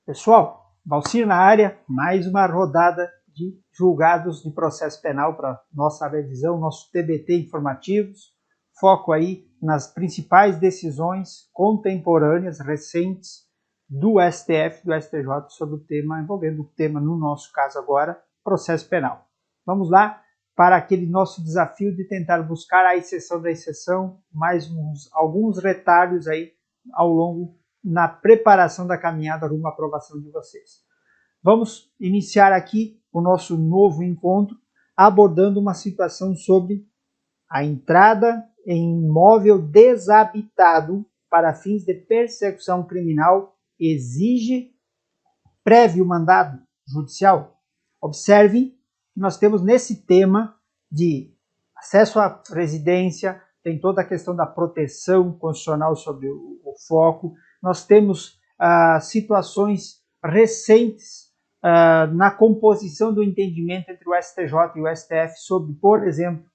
Pessoal, Valcir na área, mais uma rodada de julgados de processo penal para nossa revisão, nosso TBT informativos, foco aí nas principais decisões contemporâneas, recentes, do STF, do STJ, sobre o tema, envolvendo o tema, no nosso caso agora, processo penal. Vamos lá para aquele nosso desafio de tentar buscar a exceção da exceção, mais alguns retalhos aí ao longo na preparação da caminhada rumo à aprovação de vocês. Vamos iniciar aqui o nosso novo encontro abordando uma situação sobre a entrada em imóvel desabitado para fins de persecução criminal exige prévio mandado judicial. Observe que nós temos nesse tema de acesso à residência, tem toda a questão da proteção constitucional sobre o foco. Nós temos situações recentes na composição do entendimento entre o STJ e o STF sobre, por exemplo,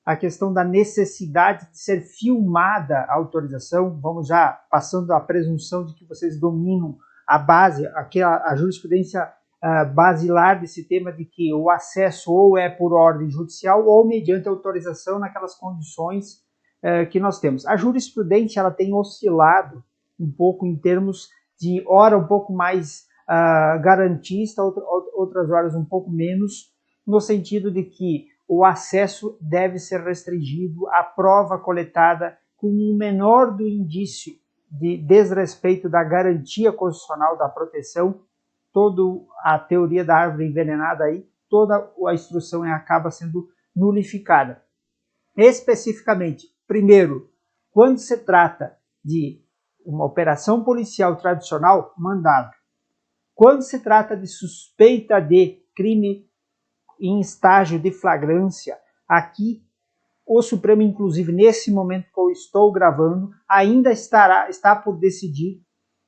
a questão da necessidade de ser filmada a autorização. Vamos já passando a presunção de que vocês dominam a base, a jurisprudência basilar desse tema, de que o acesso ou é por ordem judicial ou mediante autorização naquelas condições que nós temos. A jurisprudência ela tem oscilado um pouco em termos de hora um pouco mais garantista, outras horas um pouco menos, no sentido de que o acesso deve ser restringido à prova coletada com o menor do indício de desrespeito da garantia constitucional da proteção. Toda a teoria da árvore envenenada aí, toda a instrução acaba sendo nulificada. Especificamente, primeiro, quando se trata de uma operação policial tradicional, mandado. Quando se trata de suspeita de crime em estágio de flagrância, aqui o Supremo, inclusive nesse momento que eu estou gravando, ainda está por decidir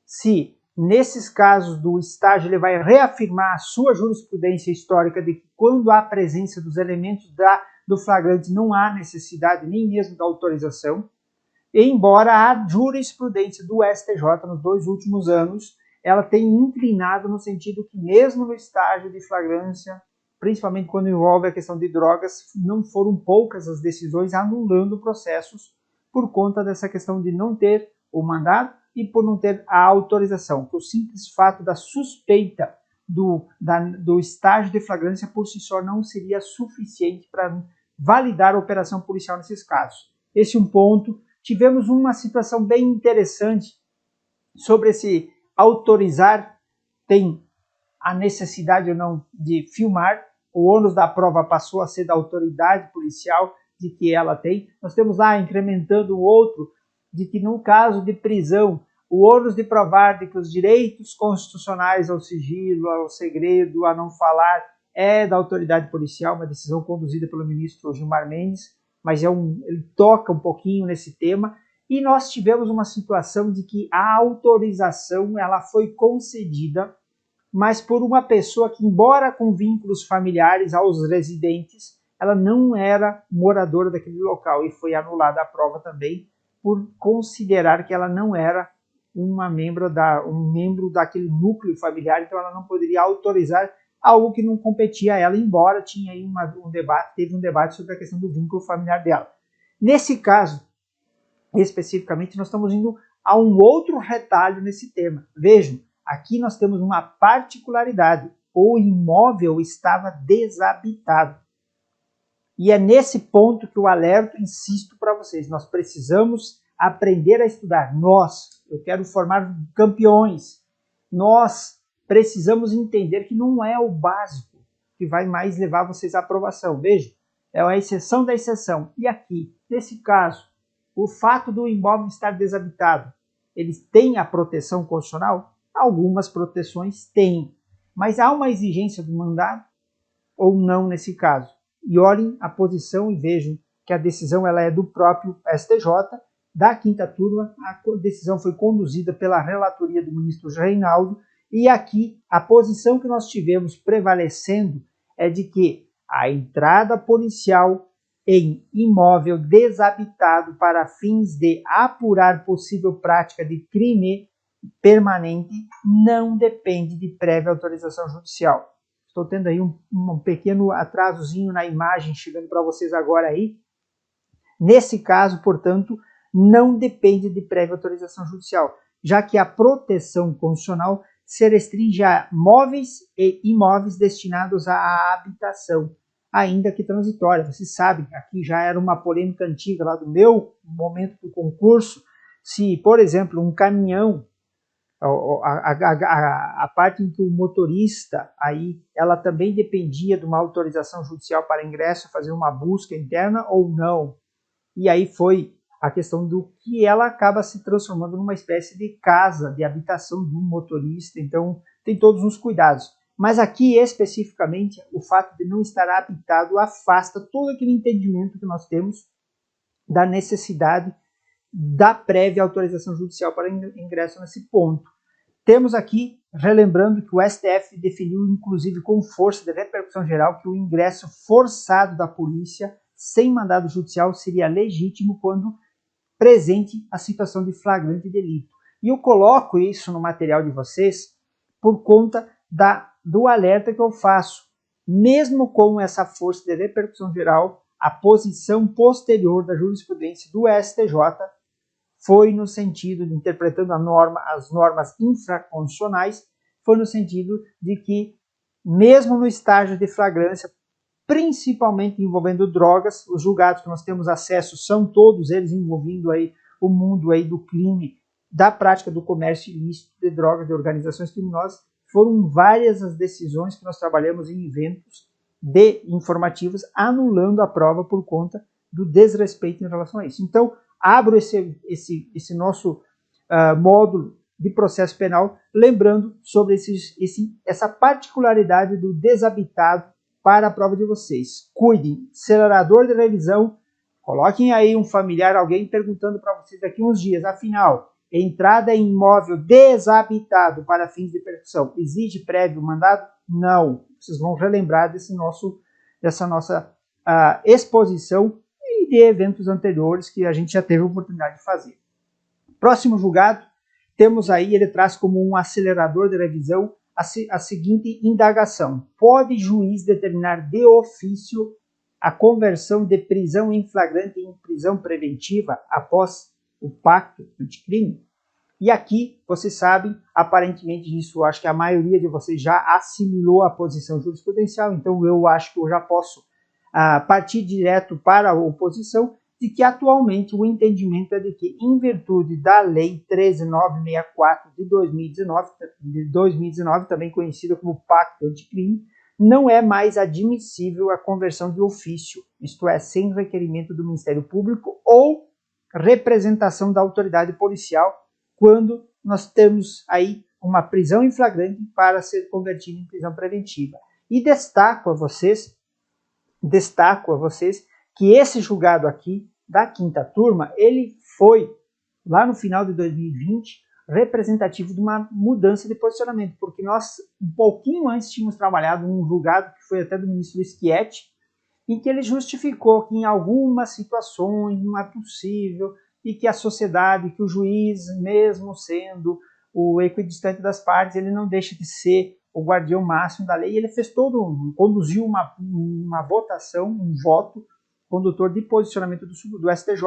se, nesses casos do estágio, ele vai reafirmar a sua jurisprudência histórica de que quando há presença dos elementos do flagrante não há necessidade nem mesmo da autorização, embora a jurisprudência do STJ nos 2 últimos anos, ela tem inclinado no sentido que mesmo no estágio de flagrância, principalmente quando envolve a questão de drogas, não foram poucas as decisões anulando processos por conta dessa questão de não ter o mandado e por não ter a autorização. O simples fato da suspeita do estágio de flagrância por si só não seria suficiente para validar a operação policial nesses casos. Esse é um ponto. Tivemos uma situação bem interessante sobre esse autorizar, tem a necessidade ou não de filmar. O ônus da prova passou a ser da autoridade policial, de que ela tem. Nós temos lá incrementando o outro, de que no caso de prisão, o ônus de provar de que os direitos constitucionais ao sigilo, ao segredo, a não falar, é da autoridade policial, uma decisão conduzida pelo ministro Gilmar Mendes, mas ele toca um pouquinho nesse tema. E nós tivemos uma situação de que a autorização ela foi concedida, mas por uma pessoa que, embora com vínculos familiares aos residentes, ela não era moradora daquele local, e foi anulada a prova também por considerar que ela não era um membro daquele núcleo familiar, então ela não poderia autorizar algo que não competia a ela, embora tinha aí teve um debate sobre a questão do vínculo familiar dela. Nesse caso, especificamente, nós estamos indo a um outro retalho nesse tema. Vejam, aqui nós temos uma particularidade. O imóvel estava desabitado. E é nesse ponto que eu alerto, insisto para vocês. Nós precisamos aprender a estudar. Eu quero formar campeões. Nós precisamos entender que não é o básico que vai mais levar vocês à aprovação. Vejam, é a exceção da exceção. E aqui, nesse caso, o fato do imóvel estar desabitado, eles têm a proteção constitucional? Algumas proteções têm, mas há uma exigência do mandado ou não nesse caso? E olhem a posição e vejam que a decisão ela é do próprio STJ, da 5ª turma, a decisão foi conduzida pela relatoria do ministro Reinaldo, e aqui a posição que nós tivemos prevalecendo é de que a entrada policial em imóvel desabitado para fins de apurar possível prática de crime permanente não depende de prévia autorização judicial. Estou tendo aí um pequeno atrasozinho na imagem chegando para vocês agora aí. Nesse caso, portanto, não depende de prévia autorização judicial, já que a proteção constitucional se restringe a móveis e imóveis destinados à habitação, ainda que transitória. Vocês sabem, aqui já era uma polêmica antiga lá do meu momento do concurso, se, por exemplo, um caminhão, a parte em que o motorista, aí, ela também dependia de uma autorização judicial para ingresso, fazer uma busca interna ou não. E aí foi a questão do que ela acaba se transformando numa espécie de casa, de habitação do motorista, então tem todos os cuidados. Mas aqui, especificamente, o fato de não estar habitado afasta todo aquele entendimento que nós temos da necessidade da prévia autorização judicial para ingresso nesse ponto. Temos aqui, relembrando que o STF definiu, inclusive com força de repercussão geral, que o ingresso forçado da polícia sem mandado judicial seria legítimo quando presente a situação de flagrante delito. E eu coloco isso no material de vocês por conta do alerta que eu faço. Mesmo com essa força de repercussão geral, a posição posterior da jurisprudência do STJ foi no sentido de, interpretando as normas infraconstitucionais, foi no sentido de que, mesmo no estágio de flagrância, principalmente envolvendo drogas, os julgados que nós temos acesso são todos eles envolvendo aí o mundo aí do crime, da prática do comércio ilícito de drogas, de organizações criminosas. Foram várias as decisões que nós trabalhamos em eventos de informativos anulando a prova por conta do desrespeito em relação a isso. Então, abro esse nosso módulo de processo penal, lembrando sobre essa particularidade do desabitado para a prova de vocês. Cuidem, acelerador de revisão, coloquem aí um familiar, alguém perguntando para vocês daqui uns dias, afinal, entrada em imóvel desabitado para fins de persecução exige prévio mandado? Não. Vocês vão relembrar dessa nossa exposição e de eventos anteriores que a gente já teve a oportunidade de fazer. Próximo julgado, temos aí, ele traz como um acelerador de revisão a seguinte indagação: pode juiz determinar de ofício a conversão de prisão em flagrante em prisão preventiva após o pacto anticrime? E aqui, vocês sabem, aparentemente isso, acho que a maioria de vocês já assimilou a posição jurisprudencial, então eu acho que eu já posso partir direto para a oposição, de que atualmente o entendimento é de que, em virtude da Lei 13.964 de 2019, também conhecida como Pacto Anticrime, não é mais admissível a conversão de ofício, isto é, sem requerimento do Ministério Público ou representação da autoridade policial, quando nós temos aí uma prisão em flagrante para ser convertida em prisão preventiva. E destaco a vocês que esse julgado aqui, da quinta turma, ele foi, lá no final de 2020, representativo de uma mudança de posicionamento, porque nós, um pouquinho antes, tínhamos trabalhado num julgado que foi até do ministro Schietti, em que ele justificou que em algumas situações não é possível e que a sociedade, que o juiz, mesmo sendo o equidistante das partes, ele não deixa de ser o guardião máximo da lei. E ele fez conduziu uma votação, um voto condutor de posicionamento do STJ,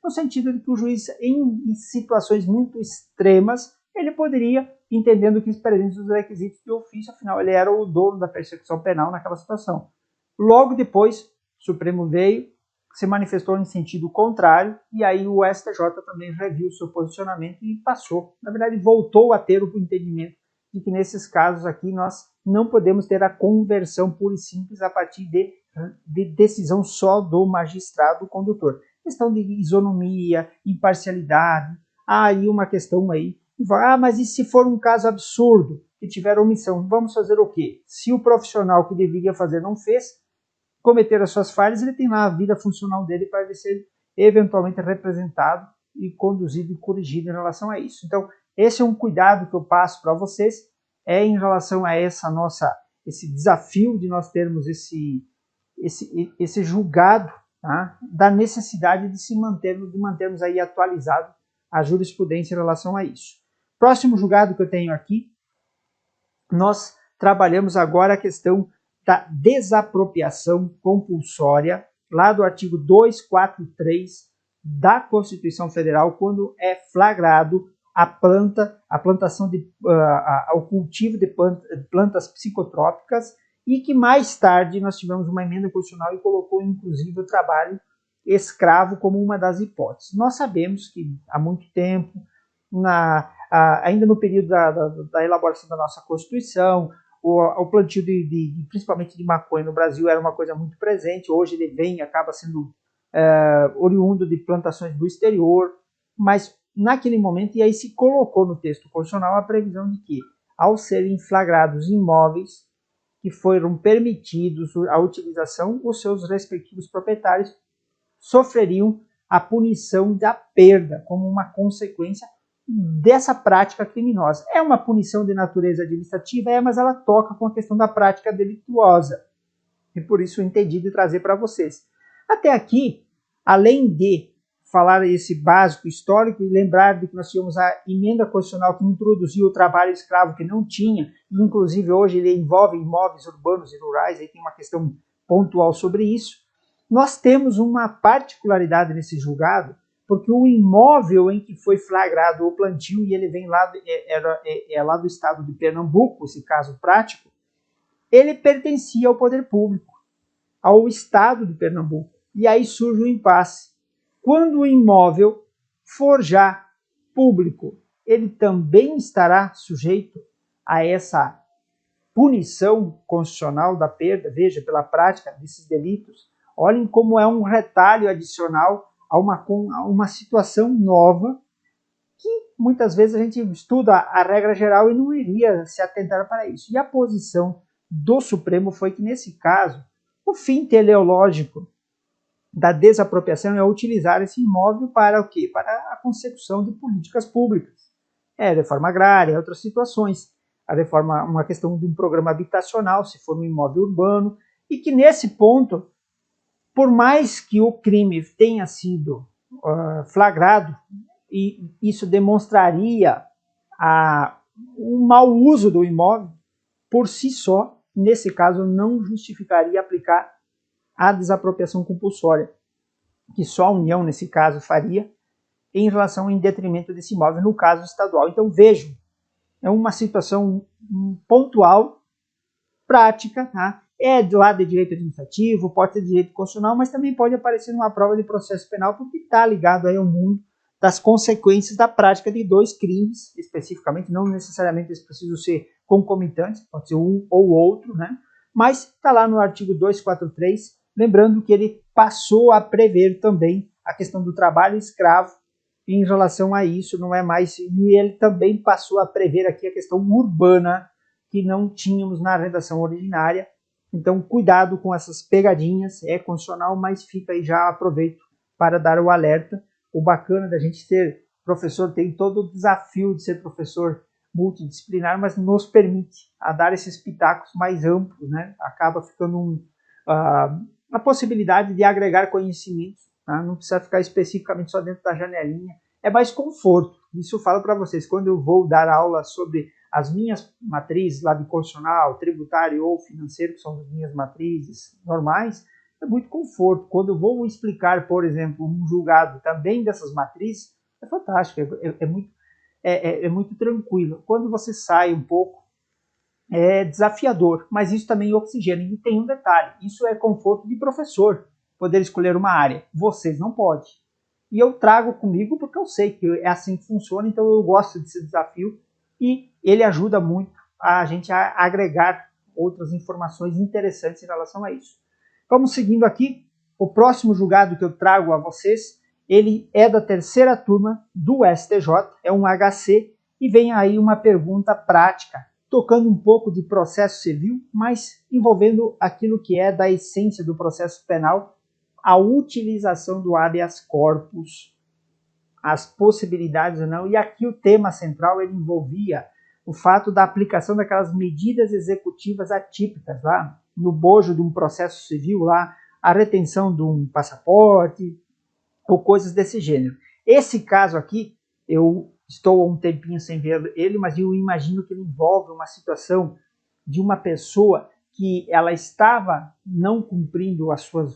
no sentido de que o juiz, em situações muito extremas, ele poderia, entendendo que presentes os requisitos de ofício, afinal ele era o dono da persecução penal naquela situação. Logo depois, o Supremo veio, se manifestou em sentido contrário, e aí o STJ também reviu o seu posicionamento e passou. Na verdade, voltou a ter o entendimento de que nesses casos aqui nós não podemos ter a conversão pura e simples a partir de decisão só do magistrado condutor. Questão de isonomia, imparcialidade, há aí uma questão aí. Mas e se for um caso absurdo, que tiver omissão, vamos fazer o quê? Se o profissional que deveria fazer não fez, cometer as suas falhas, ele tem lá a vida funcional dele para ele ser eventualmente representado e conduzido e corrigido em relação a isso. Então, esse é um cuidado que eu passo para vocês, em relação a esse desafio de nós termos esse julgado, tá? Da necessidade de mantermos aí atualizado a jurisprudência em relação a isso. Próximo julgado que eu tenho aqui, nós trabalhamos agora a questão da desapropriação compulsória, lá do artigo 243 da Constituição Federal, quando é flagrado a plantação o cultivo de plantas psicotrópicas, e que mais tarde nós tivemos uma emenda constitucional e colocou inclusive o trabalho escravo como uma das hipóteses. Nós sabemos que há muito tempo, ainda no período da elaboração da nossa Constituição, o plantio principalmente de maconha no Brasil era uma coisa muito presente. Hoje ele acaba sendo oriundo de plantações do exterior, mas naquele momento, e aí se colocou no texto constitucional a previsão de que, ao serem flagrados imóveis que foram permitidos a utilização, os seus respectivos proprietários sofreriam a punição da perda como uma consequência dessa prática criminosa. É uma punição de natureza administrativa, mas ela toca com a questão da prática delituosa. E por isso eu entendi de trazer para vocês. Até aqui, além de falar esse básico histórico e lembrar de que nós tínhamos a emenda constitucional que introduziu o trabalho escravo, que não tinha, e inclusive hoje ele envolve imóveis urbanos e rurais, aí tem uma questão pontual sobre isso. Nós temos uma particularidade nesse julgado, porque o imóvel em que foi flagrado o plantio, e ele vem lá, lá do estado de Pernambuco, esse caso prático, ele pertencia ao poder público, ao estado de Pernambuco. E aí surge o impasse. Quando o imóvel for já público, ele também estará sujeito a essa punição constitucional da perda, veja, pela prática desses delitos. Olhem como é um retalho adicional a uma situação nova que muitas vezes a gente estuda a regra geral e não iria se atentar para isso. E a posição do Supremo foi que, nesse caso, o fim teleológico da desapropriação é utilizar esse imóvel para o quê? Para a consecução de políticas públicas. Reforma agrária, outras situações. A reforma, uma questão de um programa habitacional, se for um imóvel urbano, e que nesse ponto, por mais que o crime tenha sido flagrado, e isso demonstraria um mau uso do imóvel, por si só, nesse caso, não justificaria aplicar a desapropriação compulsória, que só a União, nesse caso, faria, em relação em detrimento desse imóvel, no caso estadual. Então, vejam, é uma situação pontual, prática, tá? É do lado de direito administrativo, pode ser de direito constitucional, mas também pode aparecer numa prova de processo penal, porque está ligado aí ao mundo das consequências da prática de dois crimes, especificamente, não necessariamente eles precisam ser concomitantes, pode ser um ou outro, né? Mas está lá no artigo 243, lembrando que ele passou a prever também a questão do trabalho escravo. Em relação a isso, não é mais, e ele também passou a prever aqui a questão urbana, que não tínhamos na redação originária. Então, cuidado com essas pegadinhas, é constitucional, mas fica aí, já aproveito para dar o alerta. O bacana da gente ser professor, tem todo o desafio de ser professor multidisciplinar, mas nos permite a dar esses pitacos mais amplos, né? Acaba ficando a possibilidade de agregar conhecimentos, tá? Não precisa ficar especificamente só dentro da janelinha, é mais conforto. Isso eu falo para vocês, quando eu vou dar aula sobre as minhas matrizes lá de constitucional, tributário ou financeiro, que são as minhas matrizes normais, é muito conforto. Quando eu vou explicar, por exemplo, um julgado também dessas matrizes, é fantástico, é muito tranquilo. Quando você sai um pouco, é desafiador, mas isso também oxigena. E tem um detalhe, isso é conforto de professor, poder escolher uma área. Vocês não podem. E eu trago comigo porque eu sei que é assim que funciona, então eu gosto desse desafio e ele ajuda muito a gente a agregar outras informações interessantes em relação a isso. Vamos seguindo aqui. O próximo julgado que eu trago a vocês, ele é da terceira turma do STJ, é um HC, e vem aí uma pergunta prática, tocando um pouco de processo civil, mas envolvendo aquilo que é da essência do processo penal, a utilização do habeas corpus, as possibilidades ou não, e aqui o tema central ele envolvia o fato da aplicação daquelas medidas executivas atípicas lá, no bojo de um processo civil lá, a retenção de um passaporte, ou coisas desse gênero. Esse caso aqui, eu estou há um tempinho sem ver ele, mas eu imagino que ele envolve uma situação de uma pessoa que ela estava não cumprindo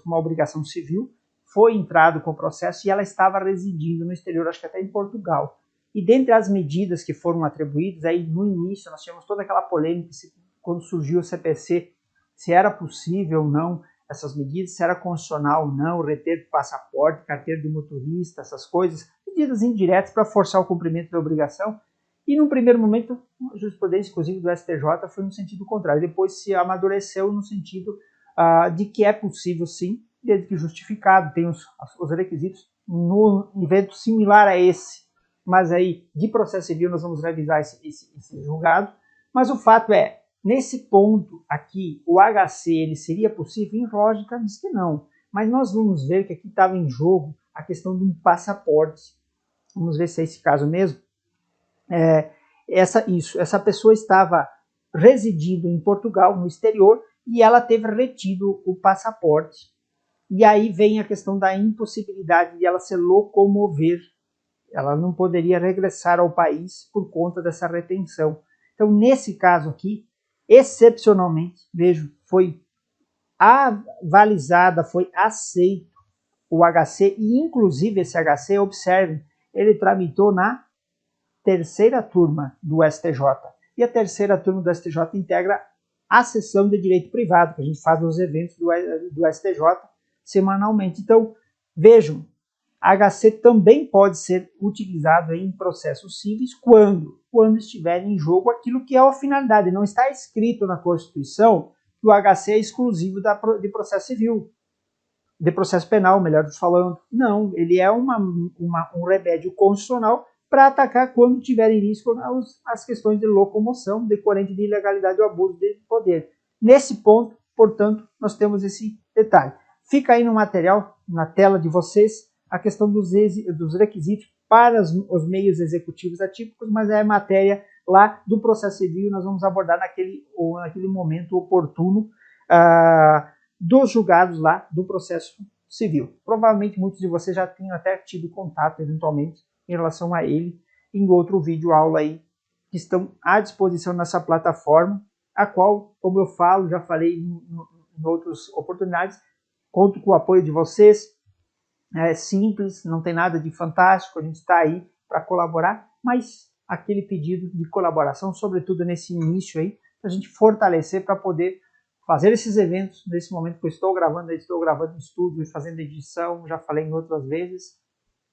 uma obrigação civil, foi entrado com o processo e ela estava residindo no exterior, acho que até em Portugal. E dentre as medidas que foram atribuídas, aí no início nós tivemos toda aquela polêmica, quando surgiu o CPC, se era possível ou não essas medidas, se era constitucional ou não, reter passaporte, carteira de motorista, essas coisas, medidas indiretas para forçar o cumprimento da obrigação. E num primeiro momento, a jurisprudência, inclusive do STJ, foi no sentido contrário. Depois se amadureceu no sentido de que é possível sim, desde que justificado, tem os requisitos, no evento similar a esse, mas aí de processo civil nós vamos revisar esse julgado. Mas o fato é, nesse ponto aqui, o HC ele seria possível? Em lógica diz que não, mas nós vamos ver que aqui estava em jogo a questão de um passaporte. Vamos ver se é esse caso mesmo. Essa pessoa estava residindo em Portugal, no exterior, e ela teve retido o passaporte. E aí vem a questão da impossibilidade de ela se locomover. Ela não poderia regressar ao país por conta dessa retenção. Então, nesse caso aqui, excepcionalmente, vejo, foi avalizada, foi aceito o HC, e inclusive esse HC, observem, ele tramitou na terceira turma do STJ. E a terceira turma do STJ integra a sessão de direito privado, que a gente faz nos eventos do STJ semanalmente. Então, vejam, HC também pode ser utilizado em processos civis quando estiver em jogo aquilo que é a finalidade. Não está escrito na Constituição que o HC é exclusivo de processo civil, de processo penal, melhor falando. Não, ele é um remédio constitucional para atacar quando tiver em risco as questões de locomoção decorrente de ilegalidade ou abuso de poder. Nesse ponto, portanto, nós temos esse detalhe. Fica aí no material, na tela de vocês, a questão dos requisitos para os meios executivos atípicos, mas é matéria lá do processo civil, nós vamos abordar naquele momento oportuno dos julgados lá do processo civil. Provavelmente muitos de vocês já tenham até tido contato, eventualmente, em relação a ele, em outro vídeo aula aí, que estão à disposição nessa plataforma, a qual, como eu falo, já falei em outras oportunidades, conto com o apoio de vocês. É simples, não tem nada de fantástico, a gente está aí para colaborar, mas aquele pedido de colaboração, sobretudo nesse início aí, para a gente fortalecer para poder fazer esses eventos. Nesse momento que eu estou gravando no estúdio e fazendo edição, já falei em outras vezes,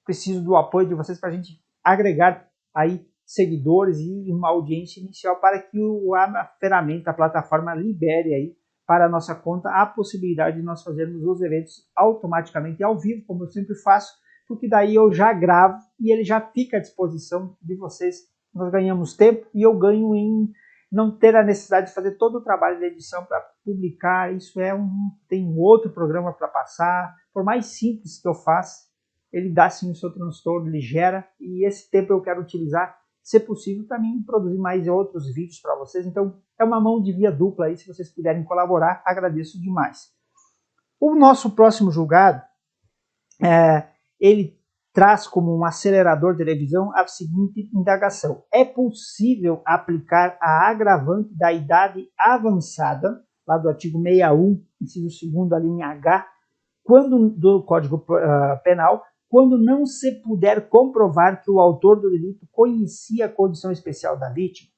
preciso do apoio de vocês para a gente agregar aí seguidores e uma audiência inicial para que a ferramenta, a plataforma libere aí para a nossa conta a possibilidade de nós fazermos os eventos automaticamente ao vivo, como eu sempre faço, porque daí eu já gravo e ele já fica à disposição de vocês. Nós ganhamos tempo e eu ganho em não ter a necessidade de fazer todo o trabalho de edição para publicar. Isso tem um outro programa para passar. Por mais simples que eu faça, ele dá sim o seu transtorno, ele gera, e esse tempo eu quero utilizar, se possível, para mim produzir mais outros vídeos para vocês. Então, é uma mão de via dupla aí, se vocês puderem colaborar, agradeço demais. O nosso próximo julgado, ele traz como um acelerador de revisão a seguinte indagação: é possível aplicar a agravante da idade avançada, lá do artigo 61, inciso 2º, a linha H, do Código Penal, quando não se puder comprovar que o autor do delito conhecia a condição especial da vítima?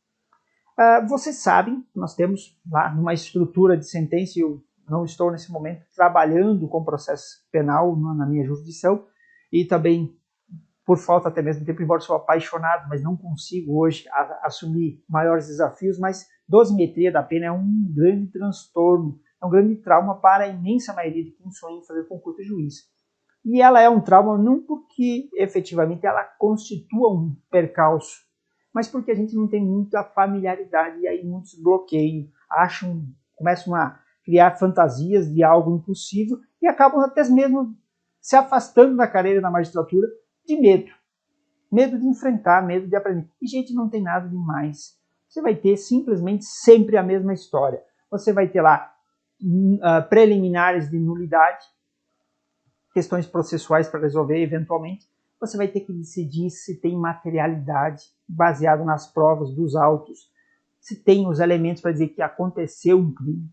Vocês sabem, nós temos lá uma estrutura de sentença, e eu não estou nesse momento trabalhando com processo penal na minha jurisdição, e também por falta até mesmo de tempo, embora sou apaixonado, mas não consigo hoje assumir maiores desafios, mas dosimetria da pena é um grande transtorno, é um grande trauma para a imensa maioria de quem sonha em fazer concurso de juiz. E ela é um trauma não porque efetivamente ela constitua um percalço, mas porque a gente não tem muita familiaridade e aí muitos bloqueiam, começam a criar fantasias de algo impossível e acabam até mesmo se afastando da carreira da magistratura de medo. Medo de enfrentar, medo de aprender. E, gente, não tem nada demais. Você vai ter simplesmente sempre a mesma história. Você vai ter lá preliminares de nulidade, questões processuais para resolver eventualmente. você vai ter que decidir se tem materialidade baseado nas provas dos autos, se tem os elementos para dizer que aconteceu um crime.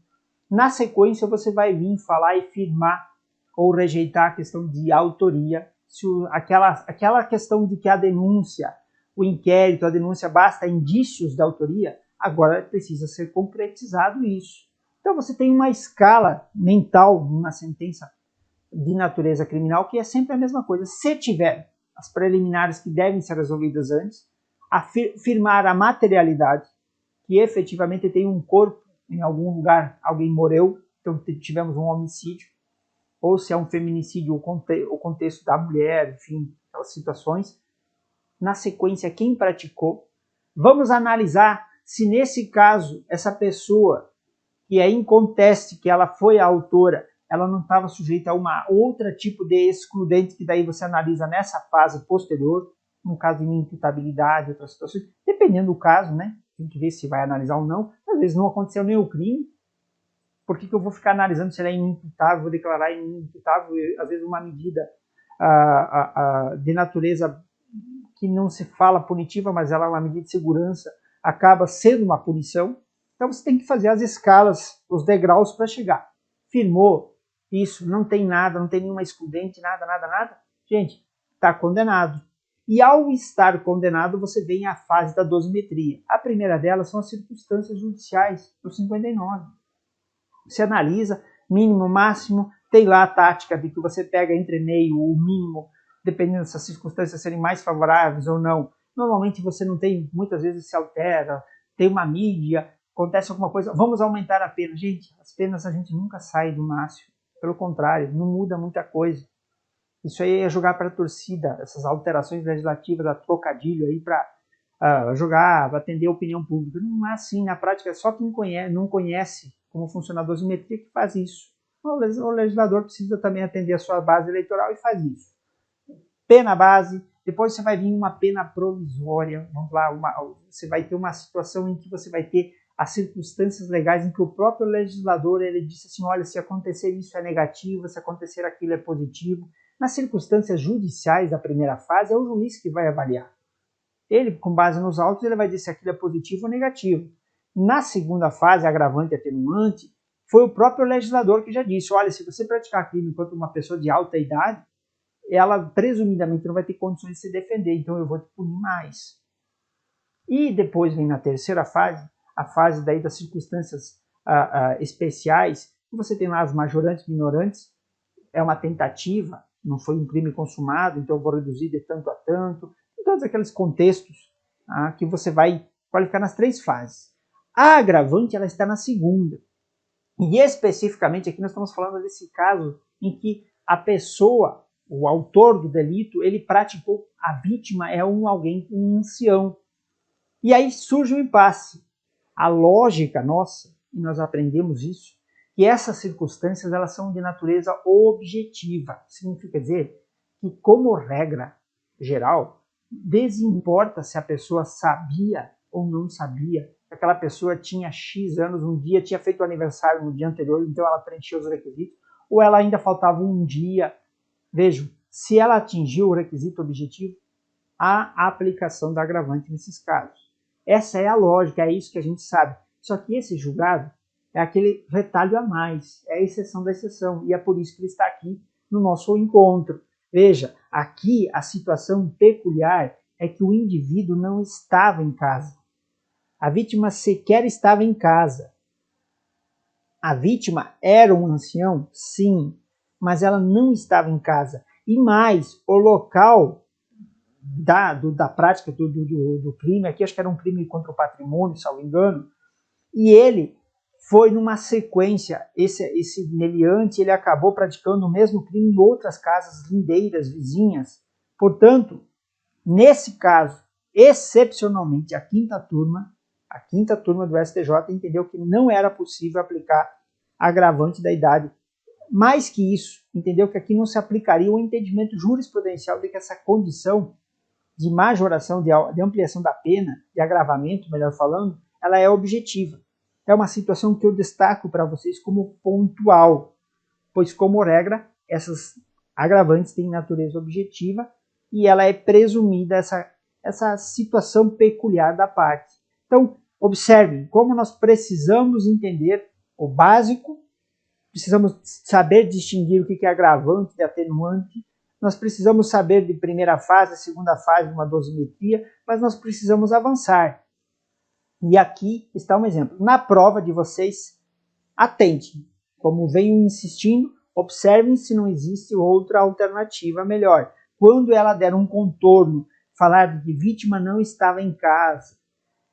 Na sequência, você vai vir falar e firmar ou rejeitar a questão de autoria, se aquela questão de que a denúncia, o inquérito, a denúncia basta indícios de autoria, agora precisa ser concretizado isso. Então você tem uma escala mental numa sentença de natureza criminal que é sempre a mesma coisa. Se tiver as preliminares que devem ser resolvidas antes, afirmar a materialidade, que efetivamente tem um corpo em algum lugar, alguém morreu, então tivemos um homicídio, ou se é um feminicídio, o contexto da mulher, enfim, aquelas situações. Na sequência, quem praticou. Vamos analisar se nesse caso, essa pessoa que é inconteste que ela foi a autora, ela não estava sujeita a uma outra tipo de excludente, que daí você analisa nessa fase posterior, no caso de inimputabilidade, outras situações, dependendo do caso, né? Tem que ver se vai analisar ou não. Às vezes não aconteceu nenhum crime, por que eu vou ficar analisando se ela é inimputável, vou declarar inimputável, às vezes uma medida de natureza que não se fala punitiva, mas ela é uma medida de segurança, acaba sendo uma punição. Então você tem que fazer as escalas, os degraus para chegar. Firmou isso, não tem nada, não tem nenhuma excludente, nada. Gente, está condenado. E ao estar condenado, você vem à fase da dosimetria. A primeira delas são as circunstâncias judiciais, do 59. Você analisa mínimo, máximo, tem lá a tática de que você pega entre meio o mínimo, dependendo dessas circunstâncias serem mais favoráveis ou não. Normalmente você não tem, muitas vezes se altera, tem uma mídia, acontece alguma coisa, vamos aumentar a pena. Gente, as penas a gente nunca sai do máximo, pelo contrário, não muda muita coisa. Isso aí é jogar para a torcida, essas alterações legislativas, a trocadilho aí para jogar, para atender a opinião pública. Não é assim, na prática é só quem não conhece como funciona a dosimetria que faz isso. O legislador precisa também atender a sua base eleitoral e faz isso. Pena base, depois você vai vir uma pena provisória, vamos lá, você vai ter uma situação em que você vai ter as circunstâncias legais em que o próprio legislador ele disse assim, olha, se acontecer isso é negativo, se acontecer aquilo é positivo. Nas circunstâncias judiciais da primeira fase, é o juiz que vai avaliar. Ele, com base nos autos, ele vai dizer se aquilo é positivo ou negativo. Na segunda fase, agravante e atenuante, foi o próprio legislador que já disse, olha, se você praticar crime enquanto uma pessoa de alta idade, ela presumidamente não vai ter condições de se defender, então eu vou te punir mais. E depois vem na terceira fase, a fase daí das circunstâncias especiais, que você tem lá as majorantes, minorantes, é uma tentativa, não foi um crime consumado, então eu vou reduzir de tanto a tanto, em todos aqueles contextos que você vai qualificar nas três fases. A agravante ela está na segunda. E especificamente aqui nós estamos falando desse caso em que a pessoa, o autor do delito, ele praticou, a vítima é alguém, um ancião. E aí surge um impasse. A lógica nossa, e nós aprendemos isso, que essas circunstâncias elas são de natureza objetiva. Significa dizer que, como regra geral, desimporta se a pessoa sabia ou não sabia. Aquela pessoa tinha X anos, um dia tinha feito o aniversário no dia anterior, então ela preencheu os requisitos, ou ela ainda faltava um dia. Vejam, se ela atingiu o requisito objetivo, há aplicação da agravante nesses casos. Essa é a lógica, é isso que a gente sabe. Só que esse julgado é aquele retalho a mais, é a exceção da exceção, e é por isso que ele está aqui no nosso encontro. Veja, aqui a situação peculiar é que o indivíduo não estava em casa. A vítima sequer estava em casa. A vítima era um ancião? Sim, mas ela não estava em casa. E mais, o local da prática do crime, aqui acho que era um crime contra o patrimônio, salvo engano, e ele foi numa sequência, esse meliante, ele acabou praticando o mesmo crime em outras casas lindeiras, vizinhas. Portanto, nesse caso, excepcionalmente, a quinta turma do STJ entendeu que não era possível aplicar agravante da idade. Mais que isso, entendeu que aqui não se aplicaria o entendimento jurisprudencial de que essa condição de majoração, de ampliação da pena, de agravamento, melhor falando, ela é objetiva. É uma situação que eu destaco para vocês como pontual, pois, como regra, essas agravantes têm natureza objetiva e ela é presumida, essa situação peculiar da parte. Então, observem como nós precisamos entender o básico, precisamos saber distinguir o que é agravante e atenuante, nós precisamos saber de primeira fase, segunda fase de uma dosimetria, mas nós precisamos avançar. E aqui está um exemplo. Na prova de vocês, atentem. Como venho insistindo, observem se não existe outra alternativa melhor. Quando ela der um contorno, falar de que vítima não estava em casa,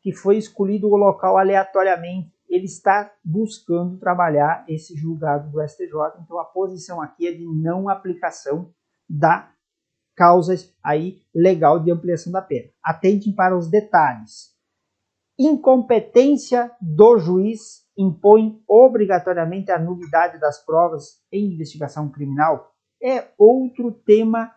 que foi escolhido o local aleatoriamente, ele está buscando trabalhar esse julgado do STJ. Então a posição aqui é de não aplicação da causa aí legal de ampliação da pena. Atentem para os detalhes. Incompetência do juiz impõe obrigatoriamente a nulidade das provas em investigação criminal? É outro tema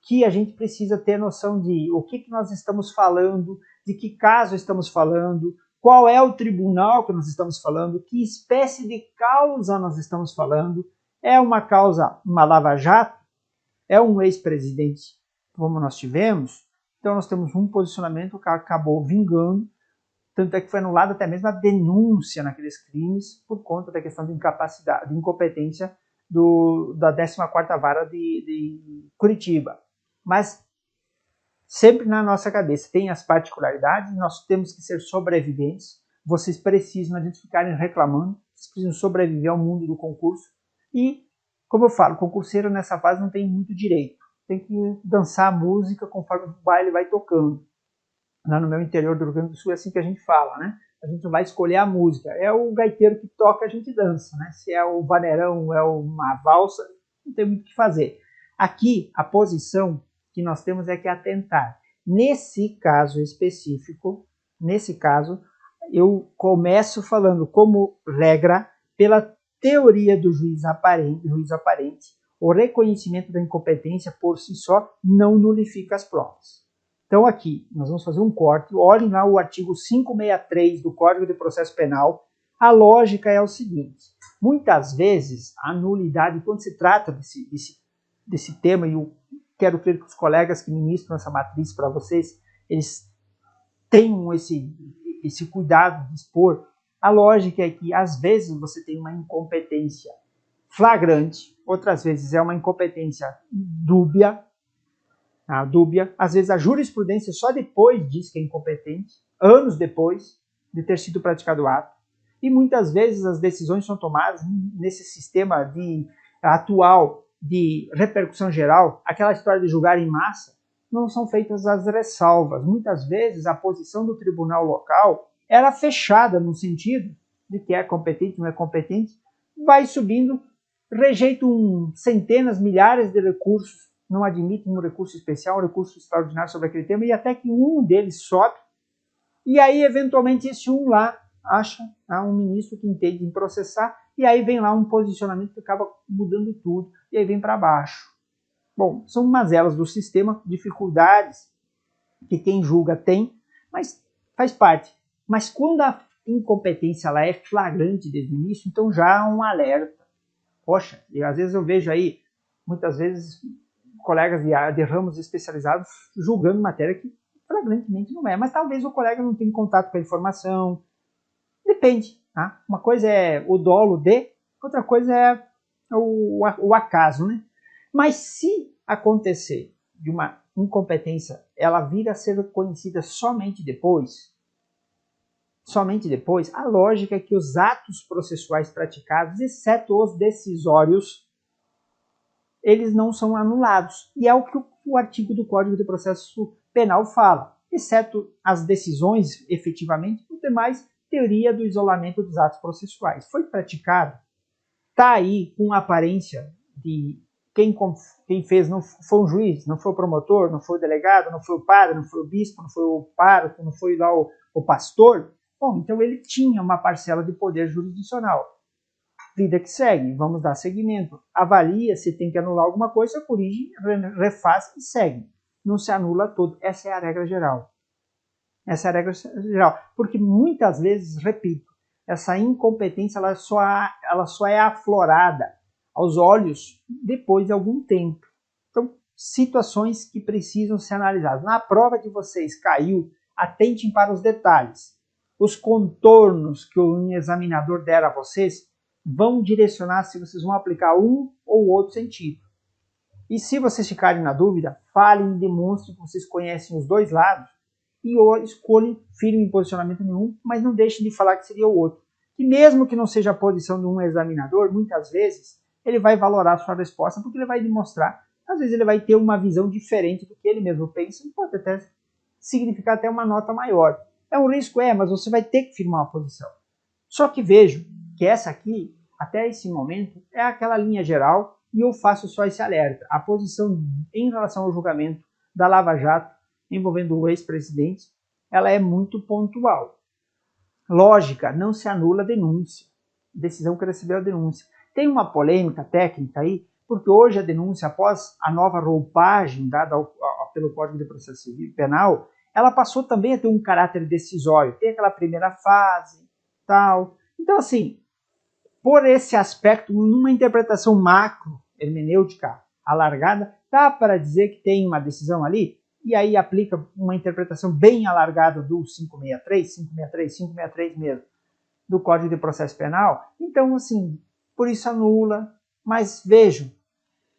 que a gente precisa ter noção de o que nós estamos falando, de que caso estamos falando, qual é o tribunal que nós estamos falando, que espécie de causa nós estamos falando. É uma causa, uma lava-jato? É um ex-presidente como nós tivemos? Então nós temos um posicionamento que acabou vingando, tanto é que foi anulada até mesmo a denúncia naqueles crimes por conta da questão de incapacidade, de incompetência da 14ª Vara de Curitiba. Mas sempre na nossa cabeça tem as particularidades, nós temos que ser sobreviventes, vocês precisam, não adianta ficarem reclamando, vocês precisam sobreviver ao mundo do concurso e, como eu falo, concurseiro nessa fase não tem muito direito, tem que dançar a música conforme o baile vai tocando. Lá no meu interior do Rio Grande do Sul é assim que a gente fala, né? A gente não vai escolher a música, é o gaiteiro que toca, a gente dança, né? Se é o vaneirão, é uma valsa, não tem muito o que fazer. Aqui, a posição que nós temos é que atentar. Nesse caso específico, eu começo falando como regra, pela teoria do juiz aparente, o reconhecimento da incompetência por si só não nulifica as provas. Então aqui, nós vamos fazer um corte, olhem lá o artigo 563 do Código de Processo Penal. A lógica é o seguinte, muitas vezes a nulidade, quando se trata desse tema, e eu quero crer que os colegas que ministram essa matriz para vocês, eles tenham esse cuidado de expor, a lógica é que às vezes você tem uma incompetência flagrante, outras vezes é uma incompetência dúbia, às vezes a jurisprudência só depois diz que é incompetente, anos depois de ter sido praticado o ato, e muitas vezes as decisões são tomadas nesse sistema atual de repercussão geral, aquela história de julgar em massa, não são feitas as ressalvas. Muitas vezes a posição do tribunal local era fechada no sentido de que é competente, não é competente, vai subindo, rejeita centenas, milhares de recursos, não admite um recurso especial, um recurso extraordinário sobre aquele tema, e até que um deles sobe, e aí eventualmente esse um lá acha um ministro que entende em processar, e aí vem lá um posicionamento que acaba mudando tudo, e aí vem para baixo. Bom, são mazelas do sistema, dificuldades que quem julga tem, mas faz parte. Mas quando a incompetência ela é flagrante desde o início, então já há um alerta. Poxa, e às vezes eu vejo aí, muitas vezes, colegas de ramos especializados julgando matéria que flagrantemente não é, mas talvez o colega não tenha contato com a informação, depende, tá? Uma coisa é o dolo de, outra coisa é o acaso, né? Mas se acontecer de uma incompetência, ela vir a ser conhecida somente depois, a lógica é que os atos processuais praticados, exceto os decisórios, eles não são anulados. E é o que o artigo do Código de Processo Penal fala. Exceto as decisões, efetivamente, os demais, teoria do isolamento dos atos processuais. Foi praticado, está aí com a aparência de quem fez não foi um juiz, não foi o promotor, não foi o delegado, não foi o padre, não foi o bispo, não foi o pároco, não foi lá o pastor. Bom, então ele tinha uma parcela de poder jurisdicional. Vida que segue, vamos dar seguimento. Avalia se tem que anular alguma coisa, corrige, refaz e segue. Não se anula tudo. Essa é a regra geral. Porque muitas vezes, repito, essa incompetência ela só é aflorada aos olhos depois de algum tempo. Então, situações que precisam ser analisadas. Na prova de vocês caiu, atentem para os detalhes. Os contornos que o examinador der a vocês vão direcionar se vocês vão aplicar um ou outro sentido. E se vocês ficarem na dúvida, falem e demonstrem que vocês conhecem os dois lados e escolhem firme em posicionamento nenhum, mas não deixem de falar que seria o outro. E mesmo que não seja a posição de um examinador, muitas vezes ele vai valorar a sua resposta porque ele vai demonstrar. Às vezes ele vai ter uma visão diferente do que ele mesmo pensa e pode até significar até uma nota maior. É um risco, mas você vai ter que firmar uma posição. Só que vejo que essa aqui, até esse momento, é aquela linha geral e eu faço só esse alerta. A posição em relação ao julgamento da Lava Jato envolvendo o ex-presidente, ela é muito pontual. Lógica, não se anula a denúncia. Decisão que recebeu a denúncia. Tem uma polêmica técnica aí, porque hoje a denúncia, após a nova roupagem dada pelo Código de Processo Civil Penal, ela passou também a ter um caráter decisório. Tem aquela primeira fase, tal. Então, assim, por esse aspecto, numa interpretação macro, hermenêutica alargada, dá para dizer que tem uma decisão ali, e aí aplica uma interpretação bem alargada do 563 mesmo, do Código de Processo Penal. Então, assim, por isso anula, mas vejam,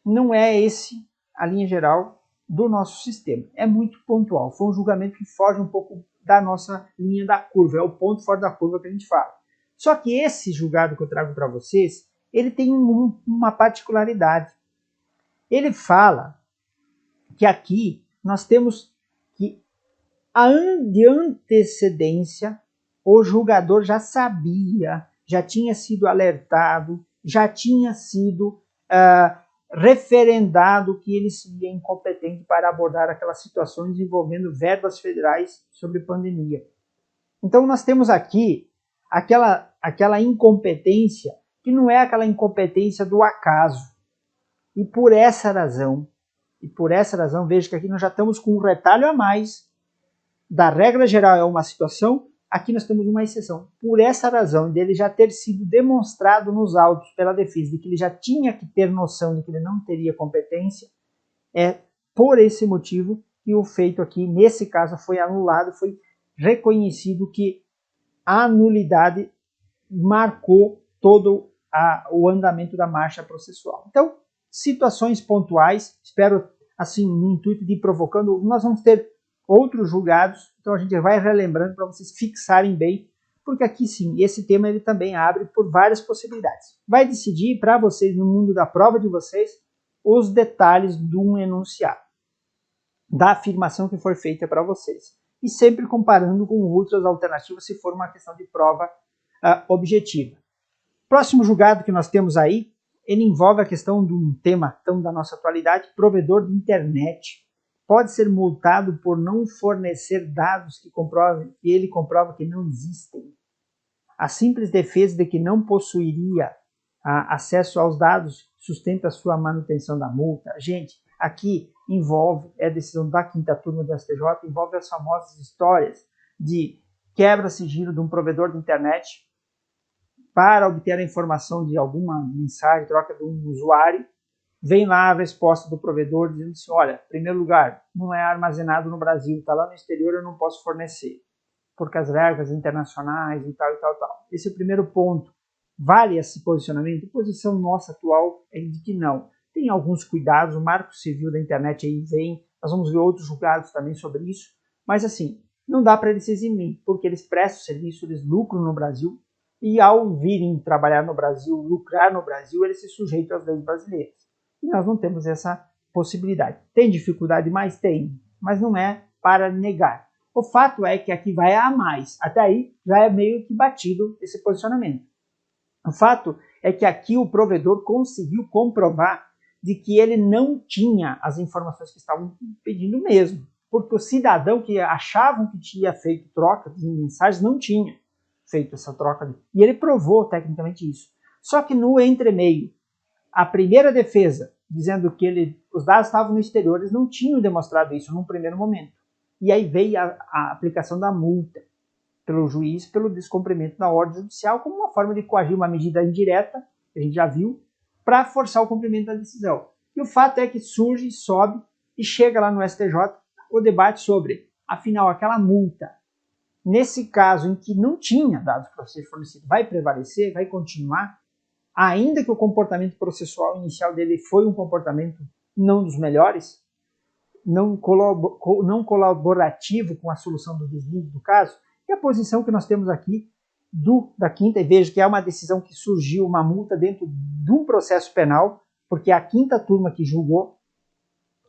não é esse a linha geral do nosso sistema. É muito pontual, foi um julgamento que foge um pouco da nossa linha da curva, é o ponto fora da curva que a gente fala. Só que esse julgado que eu trago para vocês, ele tem uma particularidade. Ele fala que aqui nós temos que, de antecedência, o julgador já sabia, já tinha sido alertado, já tinha sido referendado que ele seria incompetente para abordar aquelas situações envolvendo verbas federais sobre pandemia. Então nós temos aqui aquela incompetência que não é aquela incompetência do acaso. E por essa razão, veja que aqui nós já estamos com um retalho a mais. Da regra geral é uma situação, aqui nós temos uma exceção. Por essa razão, dele já ter sido demonstrado nos autos pela defesa de que ele já tinha que ter noção de que ele não teria competência, é por esse motivo que o feito aqui, nesse caso, foi anulado, foi reconhecido que a nulidade marcou todo o andamento da marcha processual. Então, situações pontuais, espero, assim, no intuito de ir provocando, nós vamos ter outros julgados, então a gente vai relembrando para vocês fixarem bem, porque aqui sim, esse tema ele também abre por várias possibilidades. Vai decidir para vocês, no mundo da prova de vocês, os detalhes de um enunciado, da afirmação que for feita para vocês. E sempre comparando com outras alternativas, se for uma questão de prova objetiva. Próximo julgado que nós temos aí, ele envolve a questão de um tema tão da nossa atualidade, provedor de internet pode ser multado por não fornecer dados que ele comprova que não existem. A simples defesa de que não possuiria acesso aos dados sustenta a sua manutenção da multa. Gente, aqui envolve, é a decisão da quinta turma do STJ, envolve as famosas histórias de quebra-sigilo de um provedor de internet para obter a informação de alguma mensagem, troca de um usuário. Vem lá a resposta do provedor dizendo assim, olha, em primeiro lugar, não é armazenado no Brasil, está lá no exterior, eu não posso fornecer, porque as regras internacionais e tal, e tal, tal. Esse é o primeiro ponto. Vale esse posicionamento? A posição nossa atual é de que não. Tem alguns cuidados, o Marco Civil da internet aí vem, nós vamos ver outros julgados também sobre isso, mas assim, não dá para eles se eximir, porque eles prestam serviço, eles lucram no Brasil, e ao virem trabalhar no Brasil, lucrar no Brasil, eles se sujeitam às leis brasileiras. E nós não temos essa possibilidade. Tem dificuldade? Mais tem, mas não é para negar. O fato é que aqui vai a mais. Até aí já é meio que batido esse posicionamento. O fato é que aqui o provedor conseguiu comprovar de que ele não tinha as informações que estavam pedindo mesmo. Porque o cidadão que achavam que tinha feito troca de mensagens não tinha feito essa troca. E ele provou tecnicamente isso. Só que no entremeio, a primeira defesa, dizendo que os dados estavam no exterior, eles não tinham demonstrado isso num primeiro momento. E aí veio a aplicação da multa pelo juiz, pelo descumprimento da ordem judicial, como uma forma de coagir uma medida indireta, que a gente já viu, para forçar o cumprimento da decisão. E o fato é que surge e sobe e chega lá no STJ o debate sobre, afinal, aquela multa, nesse caso em que não tinha dados para ser fornecido, vai prevalecer, vai continuar, ainda que o comportamento processual inicial dele foi um comportamento não dos melhores, não colaborativo com a solução do desvio do caso, e a posição que nós temos aqui da quinta, e veja que é uma decisão que surgiu, uma multa dentro de um processo penal, porque a quinta turma que julgou,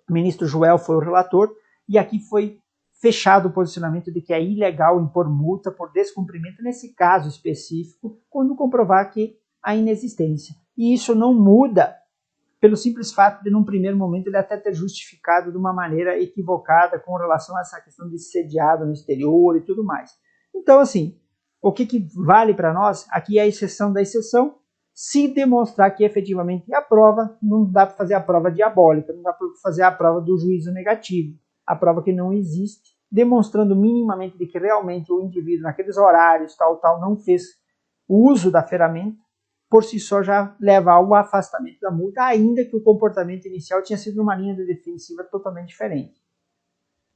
o ministro Joel foi o relator, e aqui foi fechado o posicionamento de que é ilegal impor multa por descumprimento nesse caso específico, quando comprovar que há inexistência. E isso não muda pelo simples fato de, num primeiro momento, ele até ter justificado de uma maneira equivocada com relação a essa questão de sediado no exterior e tudo mais. Então, assim, o que vale para nós? Aqui é a exceção da exceção. Se demonstrar que efetivamente a prova, não dá para fazer a prova diabólica, não dá para fazer a prova do juízo negativo, a prova que não existe, demonstrando minimamente de que realmente o indivíduo, naqueles horários, tal, não fez uso da ferramenta, por si só já leva ao afastamento da multa, ainda que o comportamento inicial tinha sido uma linha de defensiva totalmente diferente.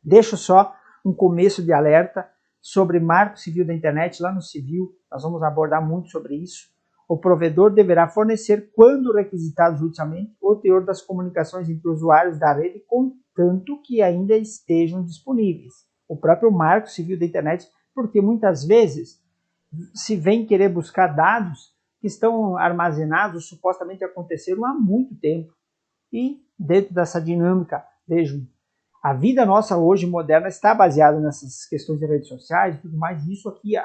Deixo só um começo de alerta sobre marco civil da internet. Lá no civil, nós vamos abordar muito sobre isso. O provedor deverá fornecer, quando requisitado judicialmente, o teor das comunicações entre usuários da rede, contanto que ainda estejam disponíveis. O próprio marco civil da internet, porque muitas vezes se vem querer buscar dados que estão armazenados, supostamente aconteceram há muito tempo. E dentro dessa dinâmica, vejam, a vida nossa hoje moderna está baseada nessas questões de redes sociais e tudo mais, e isso aqui